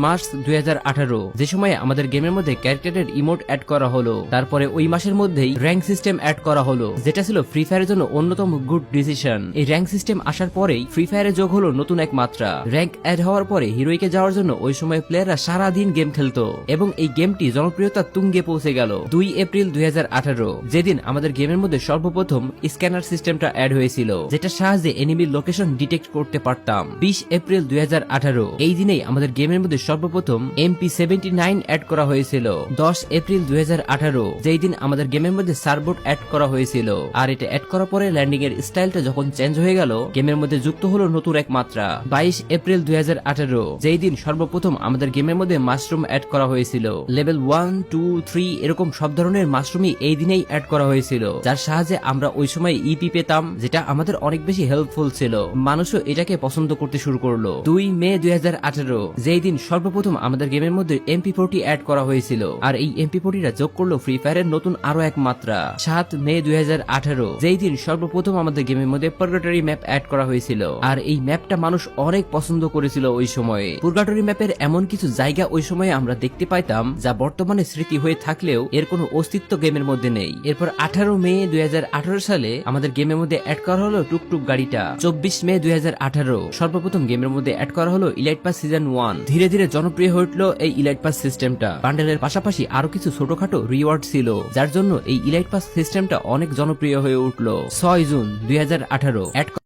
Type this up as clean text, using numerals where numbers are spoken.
March 2018, যে সময়ে আমাদের গেমের মধ্যে ক্যারেক্টারের ইমোট অ্যাড করা হলো। তারপরে ওই মাসের মধ্যেই র্যাঙ্ক সিস্টেম অ্যাড করা হলো, যেটা ছিল ফ্রি ফায়ারের জন্য অন্যতম গুড ডিসিশন। এই র্যাঙ্ক সিস্টেম আসার পরেই ফ্রি ফায়ারে যোগ হলো নতুন এক মাত্রা। র্যাঙ্ক অ্যাড হওয়ার পরে হিরোইকে যাওয়ার জন্য ওই সময় প্লেয়াররা সারাদিন গেম খেলতো এবং এই গেমটি জনপ্রিয়তার তুঙ্গে পৌঁছে গেল 2 এপ্রিল 2018, যেদিন আমাদের গেমের মধ্যে সর্বপ্রথম স্ক্যানার সিস্টেমটা অ্যাড হয়েছিল, যেটার সাহায্যে এনিমির লোকেশন ডিটেক্ট করতে পারতাম। 20 এপ্রিল 2018, এই দিনেই আমাদের গেমের মধ্যে সর্বপ্রথম MP79 অ্যাড করা হয়েছিল। 10 এপ্রিল 2018, যেই দিন আমাদের গেমের মধ্যে সার্বোট অ্যাড করা হয়েছিল। আর এটা অ্যাড করার পরে ল্যান্ডিং এর স্টাইলটা যখন চেঞ্জ হয়ে গেল, গেমের মধ্যে যুক্ত হলো নতুন এক মাত্রা। 22 এপ্রিল 2018, যেই দিন সর্বপ্রথম আমাদের গেমের মধ্যে মাশরুম অ্যাড করা হয়েছিল। লেভেল 1, 2, 3 এরকম সব ধরনের মাশরুমই এই দিনেই অ্যাড করা হয়েছিল, যার সাহায্যে আমরা ওই সময় ইপি পেতাম, যেটা আমাদের অনেক বেশি হেল্পফুল ছিল। মানুষও এটাকে পছন্দ করতে শুরু করলো। 2 মে 2018, যেই দিন সর্বপ্রথম আমাদের গেমের মধ্যে MP40 অ্যাড করা হয়েছিল, আর এই MP40টা যোগ করলো ফ্রি ফায়ারের নতুন আরো এক মাত্রা। 7 মে 2018, যেই দিন সর্বপ্রথম আমাদের গেমের মধ্যে পার্গাটরি ম্যাপ অ্যাড করা হয়েছিল, আর এই ম্যাপটা মানুষ অনেক পছন্দ করেছিল ওই সময়ে। পার্গাটরি ম্যাপের এমন কিছু জায়গা ওই সময়ে আমরা দেখতে পাইতাম যা বর্তমানে স্মৃতি হয়ে থাকলেও এর কোনো অস্তিত্ব গেমের মধ্যে নেই। এরপর 18 মে 2018 সালে আমাদের গেমের মধ্যে অ্যাড করা হলো টুকটুক গাড়িটা। 24 মে 2018, সর্বপ্রথম গেমের মধ্যে অ্যাড করা হলো ইলাইট পাস সিজন 1। ধীরে ধীরে জনপ্রিয় হয়ে উঠলো এই ইলাইট পাস সিস্টেমটা। বান্ডেলের পাশাপাশি আরো কিছু ছোটখাটো রিওয়ার্ড ছিল, যার জন্য এই ইলাইট পাস সিস্টেমটা অনেক জনপ্রিয় হয়ে উঠলো। 6 জুন 2018,